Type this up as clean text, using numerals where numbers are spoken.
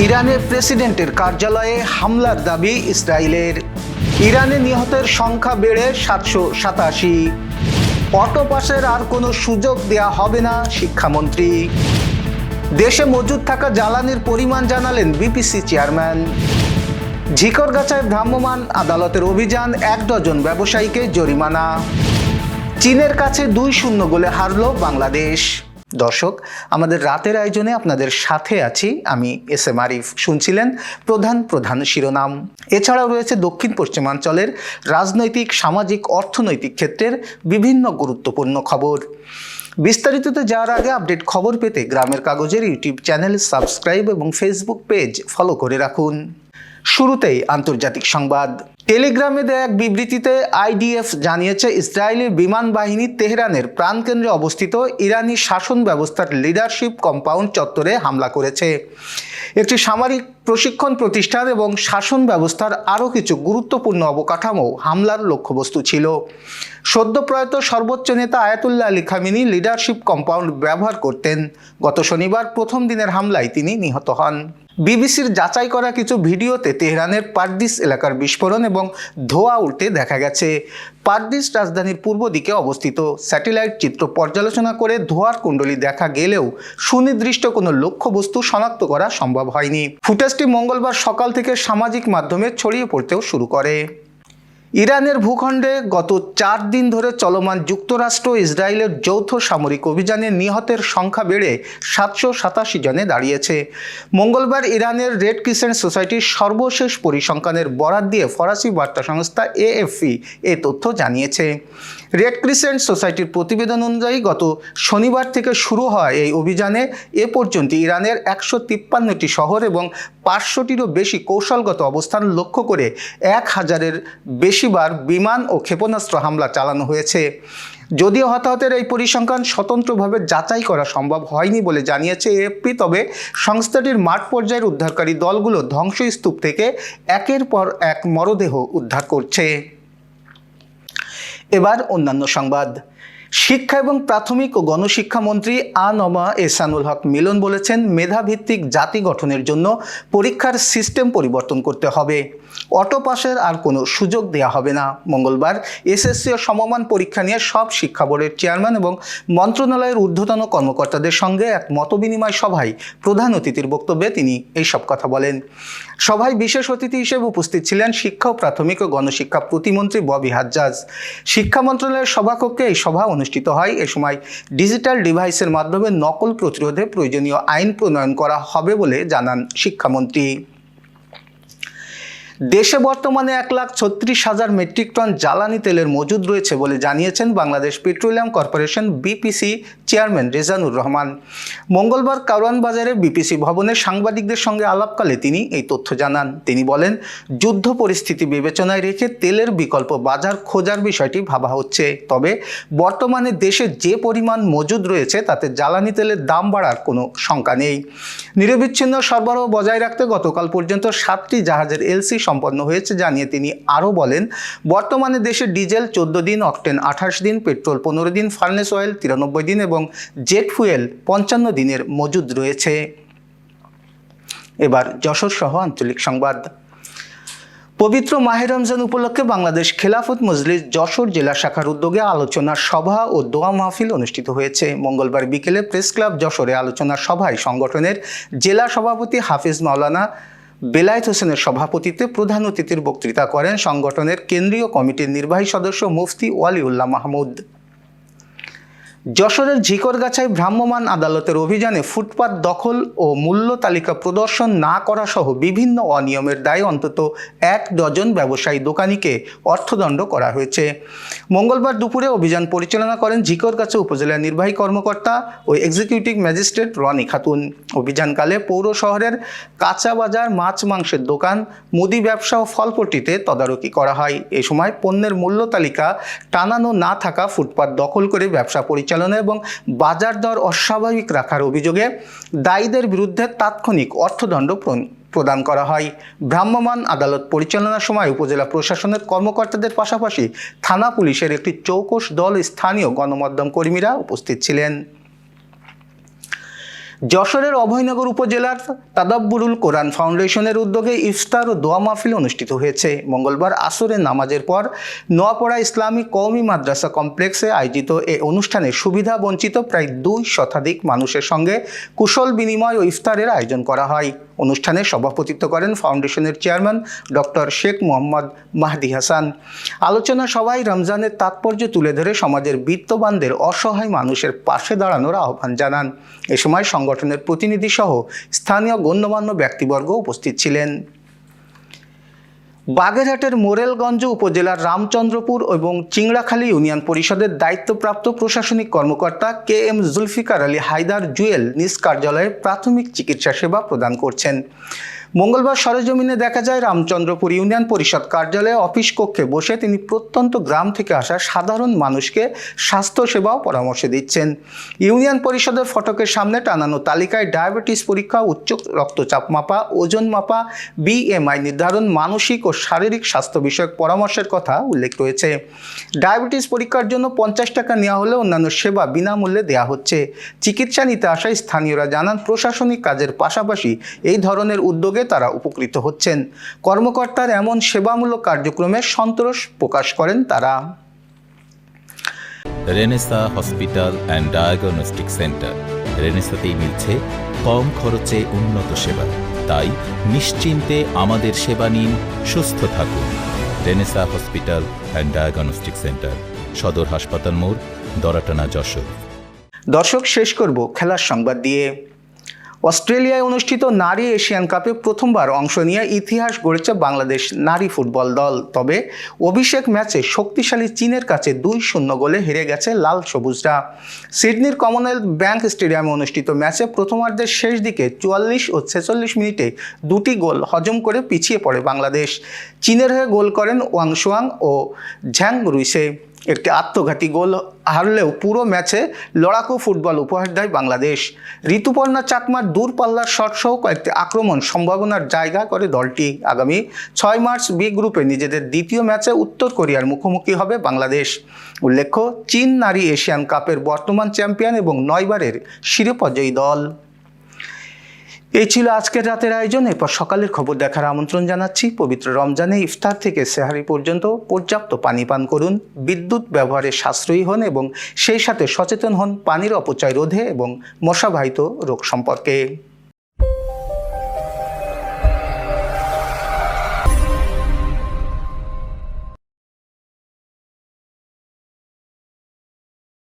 ইরানের প্রেসিডেন্টের কার্যালয়ে হামলার দাবি ইসরায়েলের। ইরানে নিহতের সংখ্যা বেড়ে 787। অটো পাসের আর কোনো সুযোগ দেয়া হবে না, শিক্ষামন্ত্রী। দেশে মজুদ থাকা জ্বালানির পরিমাণ জানালেন বিপিসি চেয়ারম্যান। ঝিকরগাছায় ভ্রাম্যমাণ আদালতের অভিযান, 1 ডজন ব্যবসায়ীকে জরিমানা। চীনের কাছে 2-0 গোলে হারল বাংলাদেশ। দর্শক, আমাদের রাতের আয়োজনে আপনাদের সাথে আছি আমি এস.এম. আরিফ। শুনছিলেন প্রধান শিরোনাম। এছাড়াও রয়েছে দক্ষিণ পশ্চিমাঞ্চলের রাজনৈতিক, সামাজিক, অর্থনৈতিক ক্ষেত্রের বিভিন্ন গুরুত্বপূর্ণ খবর। বিস্তারিততে যাওয়ার আগে আপডেট খবর পেতে গ্রামের কাগজের ইউটিউব চ্যানেল সাবস্ক্রাইব এবং ফেসবুক পেজ ফলো করে রাখুন। শুরুতেই আন্তর্জাতিক সংবাদ। টেলিগ্রামে দেয়া এক বিবৃতিতে আইডিএফ জানিয়েছে, ইসরায়েলি বিমান বাহিনী তেহরানের প্রাণকেন্দ্রে অবস্থিত ইরানি শাসন ব্যবস্থার লিডারশিপ কম্পাউন্ড চত্বরে হামলা করেছে। একটি সামরিক প্রশিক্ষণ প্রতিষ্ঠান এবং শাসন ব্যবস্থার আরও কিছু গুরুত্বপূর্ণ অবকাঠামো হামলার লক্ষ্যবস্তু ছিল। সদ্য প্রয়াত সর্বোচ্চ নেতা Ayatollah Ali Khamenei leadership compound ব্যবহার করতেন। গত শনিবার প্রথম দিনের হামলায় তিনি নিহত হন। বিবিসির যাচাই করা কিছু ভিডিওতে তেহরানের পারদিস এলাকার বিস্ফোরণ এবং ধোঁয়া উঠতে দেখা গেছে। পারদিস রাজধানীর পূর্ব দিকে অবস্থিত। স্যাটেলাইট চিত্র পর্যালোচনা করে ধোঁয়ার কুণ্ডলী দেখা গেলেও সুনির্দিষ্ট কোনো লক্ষ্যবস্তু শনাক্ত করা সম্ভব হয়নি। ফুটেজটি মঙ্গলবার সকাল থেকে সামাজিক মাধ্যমে ছড়িয়ে পড়তেও শুরু করে। ইরানের ভূখণ্ডে গত 4 দিন ধরে চলমান যুক্তরাষ্ট্র ইসরায়েলের যৌথ সামরিক অভিযানে নিহতের সংখ্যা বেড়ে 787 জনে দাঁড়িয়েছে। মঙ্গলবার ইরানের রেড ক্রিসেন্ট সোসাইটির সর্বশেষ পরিসংখ্যানের বরাত দিয়ে ফরাসি বার্তা সংস্থা এএফপি এ তথ্য জানিয়েছে। রেড ক্রিসেন্ট সোসাইটির প্রতিবেদন অনুযায়ী গত শনিবার থেকে শুরু হওয়া এই অভিযানে এ পর্যন্ত ইরানের 153টি শহর এবং 500টিরও বেশি কৌশলগত অবস্থান লক্ষ্য করে 1000-এর বেশিবার বিমান ও ক্ষেপণাস্ত্র হামলা চালানো হয়েছে। যদিও হতাহতের এই পরিসংখ্যান স্বতন্ত্রভাবে যাচাই করা সম্ভব হয়নি বলে জানিয়েছে এএফপি, তবে সংস্থাটির মাঠ পর্যায়ের উদ্ধারকারী দলগুলো ধ্বংসস্তূপ থেকে একের পর এক মরদেহ উদ্ধার করছে। এবার অন্যান্য সংবাদ। শিক্ষা এবং প্রাথমিক ও গণশিক্ষা মন্ত্রী আ.ন.মা এহসানুল হক মিলন বলেছেন, মেধাভিত্তিক জাতি গঠনের জন্য পরীক্ষার সিস্টেম পরিবর্তন করতে হবে। অটো পাসের আর কোনো সুযোগ দেওয়া হবে না। মঙ্গলবার এসএসসি ও সমমান পরীক্ষা নিয়ে সব শিক্ষা বোর্ডের চেয়ারম্যান এবং মন্ত্রণালয়ের ঊর্ধ্বতন কর্মকর্তাদের সঙ্গে এক মতবিনিময় সভায় প্রধান অতিথির বক্তব্যে তিনি এইসব কথা বলেন। সভায় বিশেষ অতিথি হিসেবে উপস্থিত ছিলেন শিক্ষা ও প্রাথমিক ও গণশিক্ষা প্রতিমন্ত্রী ববি হাজ্জাজ। শিক্ষা মন্ত্রণালয়ের সভাকক্ষে এই সভা অনুষ্ঠিত হয়। এ সময় ডিজিটাল ডিভাইসের মাধ্যমে নকল প্রতিরোধে প্রয়োজনীয় আইন প্রণয়ন করা হবে বলে জানান শিক্ষামন্ত্রী। দেশে বর্তমানে 1,36,000 মেট্রিক টন জ্বালানি তেলের মজুদ রয়েছে বলে জানিয়েছেন Bangladesh petroleum corporation BPC chairman Rezanur Rahman. মঙ্গলবার কারওয়ান বাজারে বিপিসি ভবনে সাংবাদিকদের সঙ্গে আলাপকালে তিনি এই তথ্য জানান। তিনি বলেন, যুদ্ধ পরিস্থিতি বিবেচনায় রেখে তেলের বিকল্প বাজার খোঁজার বিষয়টি ভাবা হচ্ছে। তবে বর্তমানে দেশে যে পরিমাণ মজুদ রয়েছে তাতে জ্বালানি তেলের দাম বাড়ার কোনো শঙ্কা নেই। নিরবিচ্ছিন্ন সরবরাহ বজায় রাখতে গতকাল পর্যন্ত 7টি জাহাজের এলসি সম্পন্ন হয়েছে জানিয়ে তিনি আরও বলেন, বর্তমানে দেশে ডিজেল 14 দিন, অকটেন 28 দিন, পেট্রোল 15 দিন, ফার্নেস অয়েল 93 দিন এবং জেট ফুয়েল 55 দিনের মজুদ রয়েছে। এবার যশোর সহ আঞ্চলিক সংবাদ। পবিত্র মাহে রমজান উপলক্ষে বাংলাদেশ খেলাফত মজলিস যশোর জেলা শাখার উদ্যোগে আলোচনা সভা ও দোয়া মাহফিল অনুষ্ঠিত হয়েছে। মঙ্গলবার বিকেলে প্রেস ক্লাব যশোরে আলোচনা সভায় সংগঠনের জেলা সভাপতি হাফিজ মাওলানা বেলায়েত হোসেনের সভাপতিত্বে প্রধান অতিথির বক্তৃতা করেন সংগঠনের কেন্দ্রীয় কমিটির নির্বাহী সদস্য মুফতি ওয়ালিউল্লাহ মাহমুদ। যশোরের ঝিকরগাছায় ভ্রাম্যমাণ আদালতের অভিযানে ফুটপাত দখল ও মূল্য তালিকা প্রদর্শন না করা সহ বিভিন্ন অনিয়মের দায়ে অন্তত 1 ডজন ব্যবসায়ী দোকানিকে অর্থদণ্ড করা হয়েছে। মঙ্গলবার দুপুরে অভিযান পরিচালনা করেন ঝিকরগাছা উপজেলা নির্বাহী কর্মকর্তা ও এক্সিকিউটিভ ম্যাজিস্ট্রেট রনি খাতুন। অভিযানকালে পৌর শহরের কাঁচা বাজার, মাছ মাংসের দোকান, মুদি ব্যবসা ও ফলপট্টিতে তদারকি করা হয়। এ সময় পণ্যের মূল্য তালিকা টানানো না থাকা, ফুটপাত দখল করে ব্যবসা পরিচালনা এবং বাজার দর অস্বাভাবিক রাখার অভিযোগে দায়ীদের বিরুদ্ধে তাৎক্ষণিক অর্থদণ্ড প্রদান করা হয়। ভ্রাম্যমাণ আদালত পরিচালনার সময় উপজেলা প্রশাসনের কর্মকর্তাদের পাশাপাশি থানা পুলিশের একটি চৌকস দল, স্থানীয় গণমাধ্যম কর্মীরা উপস্থিত ছিলেন। যশোরের অভয়নগর উপজেলার তাদাব্বুরুল কোরআন ফাউন্ডেশনের উদ্যোগে ইফতার ও দোয়া মাহফিল অনুষ্ঠিত হয়েছে। মঙ্গলবার আসরের নামাজের পর নোয়াপাড়া ইসলামী কওমি মাদ্রাসা কমপ্লেক্সে আয়োজিত এ অনুষ্ঠানে সুবিধা বঞ্চিত প্রায় 2 শতাধিক মানুষের সঙ্গে কুশল বিনিময় ও ইফতারের আয়োজন করা হয়। অনুষ্ঠানে সভাপতিত্ব করেন ফাউন্ডেশনের চেয়ারম্যান ডক্টর শেখ মোহাম্মদ মাহদি হাসান। আলোচনা সভায় রমজানের তাৎপর্য তুলে ধরে সমাজের বিত্তবানদের অসহায় মানুষের পাশে দাঁড়ানোর আহ্বান জানান। এ সময় সংগঠনের প্রতিনিধি সহ স্থানীয় গণ্যমান্য ব্যক্তিবর্গ উপস্থিত ছিলেন। বাগেরহাটের মোরেলগঞ্জ উপজেলার রামচন্দ্রপুর এবং চিংড়াখালী ইউনিয়ন পরিষদের দায়িত্বপ্রাপ্ত প্রশাসনিক কর্মকর্তা KM জুলফিকার আলী হায়দার জুয়েল নিজ কার্যালয়ে প্রাথমিক চিকিৎসা সেবা প্রদান করছেন। মঙ্গলবার সরেজমিনে দেখা যায় রামচন্দ্রপুর ইউনিয়ন পরিষদ কার্যালয়ে অফিস কক্ষে বসে তিনি প্রত্যন্ত গ্রাম থেকে আসা সাধারণ মানুষকে স্বাস্থ্যসেবা ও পরামর্শ দিচ্ছেন। ইউনিয়ন পরিষদের ফটকের সামনে টানানো তালিকায় ডায়াবেটিস পরীক্ষা, উচ্চ রক্তচাপ মাপা, ওজন মাপা, BMI নির্ধারণ, মানসিক ও শারীরিক স্বাস্থ্য বিষয়ক পরামর্শের কথা উল্লেখ রয়েছে। ডায়াবেটিস পরীক্ষার জন্য 50 টাকা নেওয়া হলে অন্যান্য সেবা বিনামূল্যে দেওয়া হচ্ছে। চিকিৎসা নিতে আসা স্থানীয়রা জানান, প্রশাসনিক কাজের পাশাপাশি এই ধরনের উদ্যোগে তারা উপকৃত হচ্ছেন। কর্মকর্তার এমন সেবামূলক কার্যক্রমে সন্তোষ প্রকাশ করেন তারা। Renaissance hospital and diagnostic centre. রেনেসাতেই মিলছে কম খরচে উন্নত সেবা, তাই নিশ্চিন্তে আমাদের সেবা নিন, সুস্থ থাকুন। Renaissance hospital and diagnostic centre, সদর হাসপাতাল মোড়, দরাটানা, যশোর। দর্শক, শেষ করব খেলার সংবাদ দিয়ে। অস্ট্রেলিয়ায় অনুষ্ঠিত নারী এশিয়ান কাপে প্রথমবার অংশ নিয়ে ইতিহাস গড়েছে বাংলাদেশ নারী ফুটবল দল। তবে অভিষেক ম্যাচে শক্তিশালী চীনের কাছে 2-0 গোলে হেরে গেছে লাল সবুজরা। সিডনির কমনওয়েলথ ব্যাংক স্টেডিয়ামে অনুষ্ঠিত ম্যাচে প্রথমার্ধের শেষ দিকে 44 ও 46 মিনিটে 2টি গোল হজম করে পিছিয়ে পড়ে বাংলাদেশ। চীনের হয়ে গোল করেন ওয়াং শুয়াং ও ঝ্যাং রুইসে। একটি আত্মঘাতী গোল হারলেও পুরো ম্যাচে লড়াকু ফুটবল উপহার দেয় বাংলাদেশ। ঋতুপর্ণা চাকমার দূরপাল্লার শট সহ কয়েকটি আক্রমণ সম্ভাবনার জায়গা করে দলটি। আগামী 6 মার্চ বি গ্রুপে নিজেদের দ্বিতীয় ম্যাচে উত্তর কোরিয়ার মুখোমুখি হবে বাংলাদেশ। উল্লেখ্য, চীন নারী এশিয়ান কাপের বর্তমান চ্যাম্পিয়ন এবং 9 বারের শিরোপাজয়ী দল। এই ছিল আজকের রাতের আয়োজন। এরপর সকালের খবর দেখার আমন্ত্রণ জানাচ্ছি। পবিত্র রমজানে ইফতার থেকে সেহারি পর্যন্ত পর্যাপ্ত পানি পান করুন, বিদ্যুৎ ব্যবহারে সাশ্রয়ী হন এবং সেই সাথে সচেতন হন পানির অপচয় রোধে এবং মশাবাহিত রোগ সম্পর্কে।